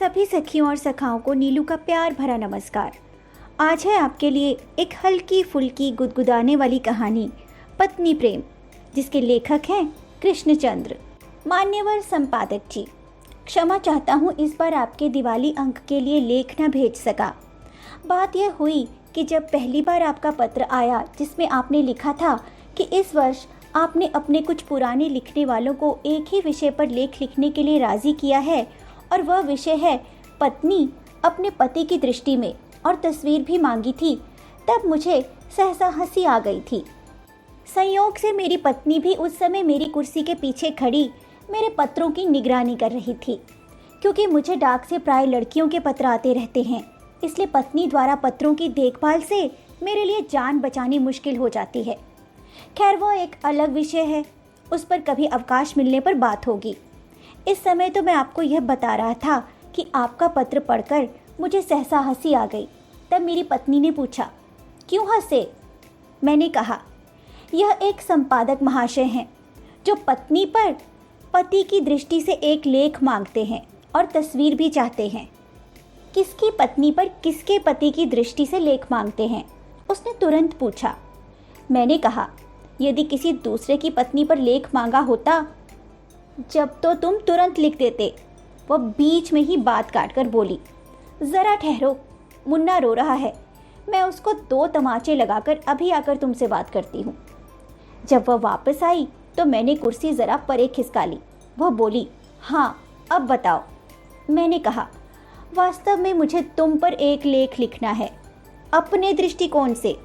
सभी सखियों और सखाओं को नीलू का प्यार भरा नमस्कार। आज है आपके लिए एक हल्की फुल्की गुदगुदाने वाली कहानी पत्नी प्रेम, जिसके लेखक हैं कृष्णचंद्र। मान्यवर संपादक जी, क्षमा चाहता हूँ इस बार आपके दिवाली अंक के लिए लेख न भेज सका। बात यह हुई कि जब पहली बार आपका पत्र आया जिसमें आपने लिखा था कि इस वर्ष आपने अपने कुछ पुराने लिखने वालों को एक ही विषय पर लेख लिखने के लिए राज़ी किया है, और वह विषय है पत्नी अपने पति की दृष्टि में, और तस्वीर भी मांगी थी, तब मुझे सहसा हंसी आ गई थी। संयोग से मेरी पत्नी भी उस समय मेरी कुर्सी के पीछे खड़ी मेरे पत्रों की निगरानी कर रही थी। क्योंकि मुझे डाक से प्राय लड़कियों के पत्र आते रहते हैं, इसलिए पत्नी द्वारा पत्रों की देखभाल से मेरे लिए जान बचानी मुश्किल हो जाती है। खैर, वह एक अलग विषय है, उस पर कभी अवकाश मिलने पर बात होगी। इस समय तो मैं आपको यह बता रहा था कि आपका पत्र पढ़कर मुझे सहसा हंसी आ गई। तब मेरी पत्नी ने पूछा, क्यों हंसे? मैंने कहा, यह एक संपादक महाशय हैं जो पत्नी पर पति की दृष्टि से एक लेख मांगते हैं और तस्वीर भी चाहते हैं। किसकी पत्नी पर किसके पति की दृष्टि से लेख मांगते हैं? उसने तुरंत पूछा। मैंने कहा, यदि किसी दूसरे की पत्नी पर लेख मांगा होता जब तो तुम तुरंत लिख देते। वह बीच में ही बात काटकर बोली, ज़रा ठहरो, मुन्ना रो रहा है, मैं उसको 2 तमाचे लगाकर अभी आकर तुमसे बात करती हूँ। जब वह वापस आई तो मैंने कुर्सी ज़रा परे खिसका ली। वह बोली, हाँ अब बताओ। मैंने कहा, वास्तव में मुझे तुम पर एक लेख लिखना है, अपने दृष्टिकोण से।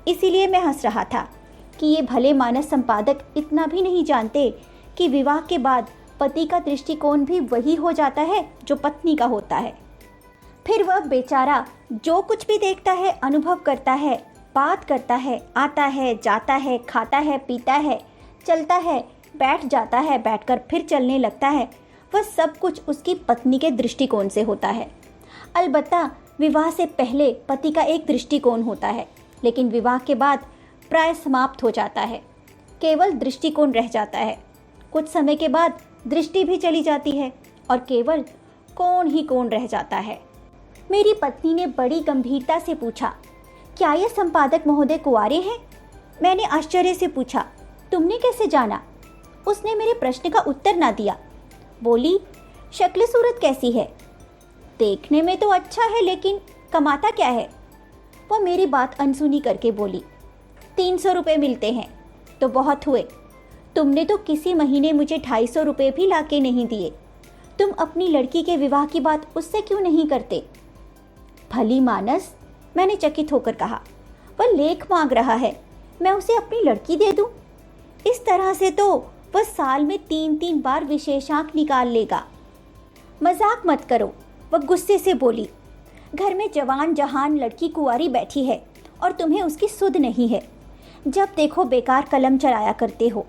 इसीलिए मैं हंस रहा था कि ये भले मानस संपादक इतना भी नहीं जानते कि विवाह के बाद पति का दृष्टिकोण भी वही हो जाता है जो पत्नी का होता है। फिर वह बेचारा जो कुछ भी देखता है, अनुभव करता है, बात करता है, आता है, जाता है, खाता है, पीता है, चलता है, बैठ जाता है, बैठकर फिर चलने लगता है, वह सब कुछ उसकी पत्नी के दृष्टिकोण से होता है। अलबत्ता विवाह से पहले पति का एक दृष्टिकोण होता है, लेकिन विवाह के बाद प्राय समाप्त हो जाता है, केवल दृष्टिकोण रह जाता है। कुछ समय के बाद दृष्टि भी चली जाती है और केवल कोण ही कोण रह जाता है। मेरी पत्नी ने बड़ी गंभीरता से पूछा, क्या ये संपादक महोदय कुंवारे हैं? मैंने आश्चर्य से पूछा, तुमने कैसे जाना? उसने मेरे प्रश्न का उत्तर ना दिया। बोली, शक्ल सूरत कैसी है? देखने में तो अच्छा है, लेकिन कमाता क्या है? वह मेरी बात अनसुनी करके बोली, 300 रुपये मिलते हैं। तो बहुत हुए, तुमने तो किसी महीने मुझे 250 रुपये भी लाके नहीं दिए। तुम अपनी लड़की के विवाह की बात उससे क्यों नहीं करते? भली मानस, मैंने चकित होकर कहा, वह लेख मांग रहा है, मैं उसे अपनी लड़की दे दूं? इस तरह से तो वह साल में 3-3 बार विशेषांक निकाल लेगा। मजाक मत करो, वह गुस्से से बोली। घर में जवान जहान लड़की कुंवारी बैठी है और तुम्हें उसकी सुध नहीं है। जब देखो बेकार कलम चलाया करते हो।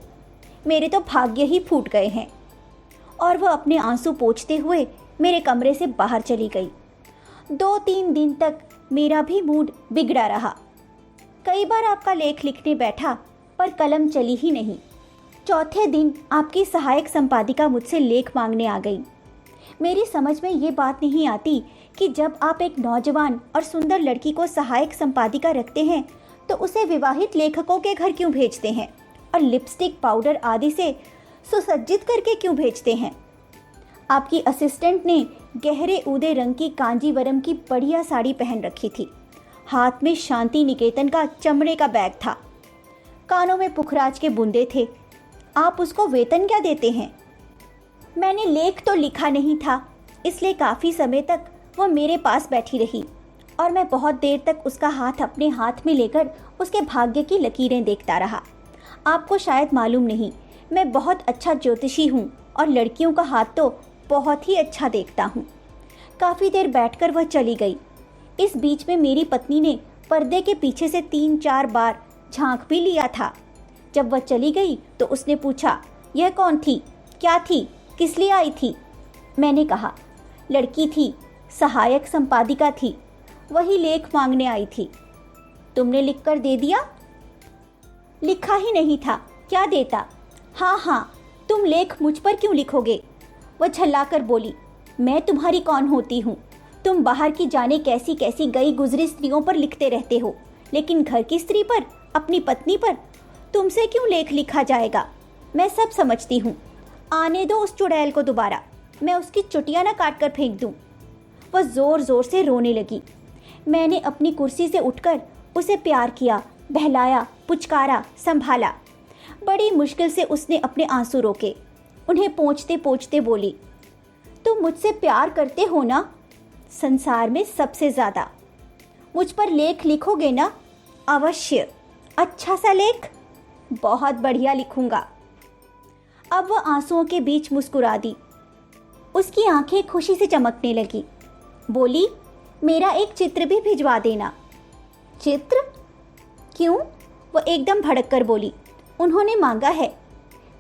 मेरे तो भाग्य ही फूट गए हैं। और वह अपने आंसू पोंछते हुए मेरे कमरे से बाहर चली गई। 2-3 दिन तक मेरा भी मूड बिगड़ा रहा। कई बार आपका लेख लिखने बैठा पर कलम चली ही नहीं। चौथे दिन आपकी सहायक संपादिका मुझसे लेख मांगने आ गई। मेरी समझ में ये बात नहीं आती कि जब आप एक नौजवान और सुंदर लड़की को सहायक संपादिका रखते हैं तो उसे विवाहित लेखकों के घर क्यों भेजते हैं और लिपस्टिक, पाउडर आदि से सुसज्जित करके क्यों भेजते हैं? आपकी असिस्टेंट ने गहरे ऊदे रंग की कांजीवरम की बढ़िया साड़ी पहन रखी थी। हाथ में शांति निकेतन का चमड़े का बैग था। कानों में पुखराज के बूंदे थे। आप उसको वेतन क्या देते हैं? मैंने लेख तो लिखा नहीं था, इसलिए काफ़ी समय तक वह मेरे पास बैठी रही और मैं बहुत देर तक उसका हाथ अपने हाथ में लेकर उसके भाग्य की लकीरें देखता रहा। आपको शायद मालूम नहीं, मैं बहुत अच्छा ज्योतिषी हूँ और लड़कियों का हाथ तो बहुत ही अच्छा देखता हूँ। काफ़ी देर बैठकर वह चली गई। इस बीच में मेरी पत्नी ने पर्दे के पीछे से 3-4 बार झांक भी लिया था। जब वह चली गई तो उसने पूछा, यह कौन थी, क्या थी, किस लिए आई थी? मैंने कहा, लड़की थी, सहायक संपादिका थी, वही लेख मांगने आई थी। तुमने लिख कर दे दिया? लिखा ही नहीं था, क्या देता? हाँ, तुम लेख मुझ पर क्यों लिखोगे? वह झल्लाकर बोली, मैं तुम्हारी कौन होती हूँ? तुम बाहर की जाने कैसी कैसी गई गुजरी स्त्रियों पर लिखते रहते हो, लेकिन घर की स्त्री पर, अपनी पत्नी पर तुमसे क्यों लेख लिखा जाएगा? मैं सब समझती हूँ। आने दो उस चुड़ैल को दोबारा, मैं उसकी चुटियाँ ना काट कर फेंक दूँ। वह ज़ोर ज़ोर से रोने लगी। मैंने अपनी कुर्सी से उठकर उसे प्यार किया, बहलाया, पुचकारा, संभाला। बड़ी मुश्किल से उसने अपने आंसू रोके। उन्हें पोंछते पोंछते बोली, तुम मुझसे प्यार करते हो ना? संसार में सबसे ज़्यादा। मुझ पर लेख लिखोगे ना? अवश्य। अच्छा सा लेख? बहुत बढ़िया लिखूंगा। अब वह आंसुओं के बीच मुस्कुरा दी। उसकी आंखें खुशी से चमकने लगी। बोली, मेरा एक चित्र भी भिजवा देना। चित्र? क्यों? वो एकदम भड़क कर बोली, उन्होंने मांगा है।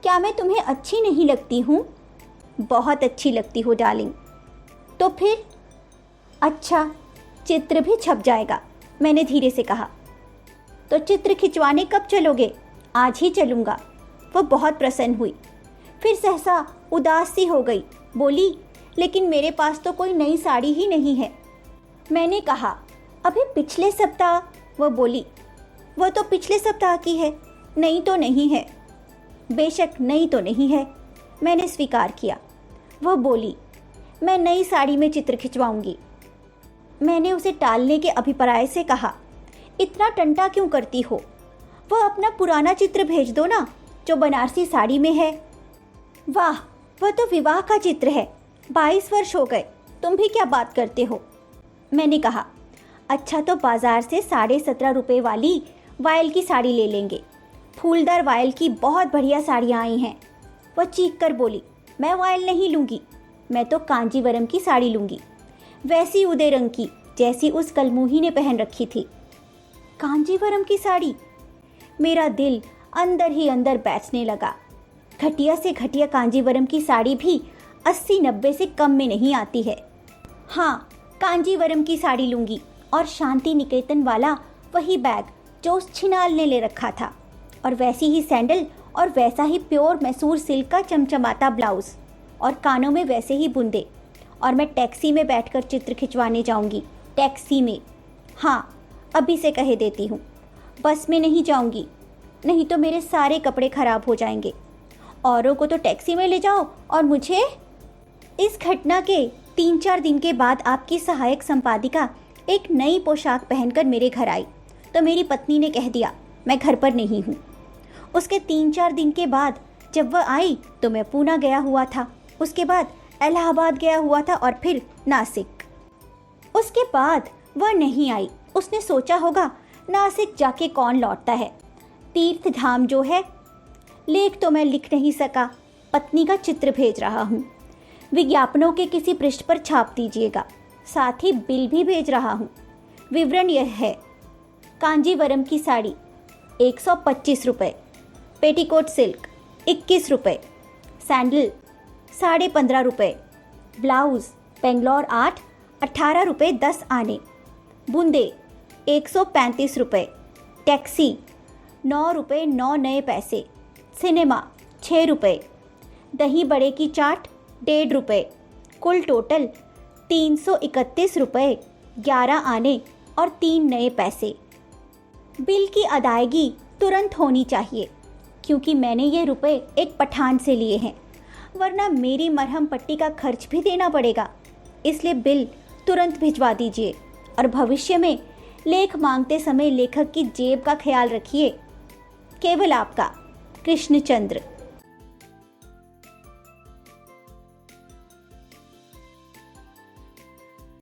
क्या मैं तुम्हें अच्छी नहीं लगती हूँ? बहुत अच्छी लगती हो डार्लिंग। तो फिर? अच्छा, चित्र भी छप जाएगा, मैंने धीरे से कहा। तो चित्र खिंचवाने कब चलोगे? आज ही चलूँगा। वह बहुत प्रसन्न हुई, फिर सहसा उदास सी हो गई। बोली, लेकिन मेरे पास तो कोई नई साड़ी ही नहीं है। मैंने कहा, अभी पिछले सप्ताह। वह बोली, वह तो पिछले सप्ताह की है, नई तो नहीं है। बेशक नई तो नहीं है, मैंने स्वीकार किया। वह बोली, मैं नई साड़ी में चित्र खिंचवाऊंगी। मैंने उसे टालने के अभिप्राय से कहा, इतना टंटा क्यों करती हो? वह अपना पुराना चित्र भेज दो ना, जो बनारसी साड़ी में है। वाह, वह तो विवाह का चित्र है। 22 वर्ष हो गए, तुम भी क्या बात करते हो? मैंने कहा, अच्छा तो बाजार से 17.5 रुपये वाली वायल की साड़ी ले लेंगे। फूलदार वायल की बहुत बढ़िया साड़ियाँ आई हैं। वह चीख कर बोली, मैं वायल नहीं लूँगी, मैं तो कांजीवरम की साड़ी लूँगी, वैसी उदय रंग की जैसी उस कलमुही ने पहन रखी थी। कांजीवरम की साड़ी? मेरा दिल अंदर ही अंदर बैठने लगा। घटिया से घटिया कांजीवरम की साड़ी भी 80-90 से कम में नहीं आती है। हाँ, कांजीवरम की साड़ी लूँगी, और शांति निकेतन वाला वही बैग जो उस छिनाल ने ले रखा था, और वैसी ही सैंडल, और वैसा ही प्योर मैसूर सिल्क का चमचमाता ब्लाउज़, और कानों में वैसे ही बूंदे। और मैं टैक्सी में बैठकर चित्र खिंचवाने जाऊंगी। टैक्सी में। हाँ, अभी से कह देती हूँ, बस में नहीं जाऊंगी, नहीं तो मेरे सारे कपड़े खराब हो जाएंगे। औरों को तो टैक्सी में ले जाओ, और मुझे? इस घटना के 3-4 दिन के बाद आपकी सहायक संपादिका एक नई पोशाक पहनकर मेरे घर आई, तो मेरी पत्नी ने कह दिया, मैं घर पर नहीं हूँ। उसके 3-4 दिन के बाद जब वह आई तो मैं पूना गया हुआ था, उसके बाद इलाहाबाद गया हुआ था, और फिर नासिक। उसके बाद वह नहीं आई। उसने सोचा होगा, नासिक जाके कौन लौटता है, तीर्थ धाम जो है। लेख तो मैं लिख नहीं सका, पत्नी का चित्र भेज रहा हूँ। विज्ञापनों के किसी पृष्ठ पर छाप दीजिएगा, साथ ही बिल भी भेज रहा हूँ। विवरण यह है, कांजीवरम की साड़ी 125 रुपये, पेटीकोट सिल्क 21 रुपये, सैंडल 15.5 रुपये, ब्लाउज़ बेंगलोर आर्ट 18 रुपये 10 आने, बूंदे 135 रुपये, टैक्सी 9 रुपये 9 नए पैसे, सिनेमा 6 रुपये, दही बड़े की चाट 1.5 रुपये, कुल टोटल 331 रुपये 11 आने और 3 नए पैसे। बिल की अदायगी तुरंत होनी चाहिए, क्योंकि मैंने ये रुपए एक पठान से लिए हैं, वरना मेरी मरहम पट्टी का खर्च भी देना पड़ेगा। इसलिए बिल तुरंत भिजवा दीजिए, और भविष्य में लेख मांगते समय लेखक की जेब का ख्याल रखिए। केवल आपका कृष्णचंद्र।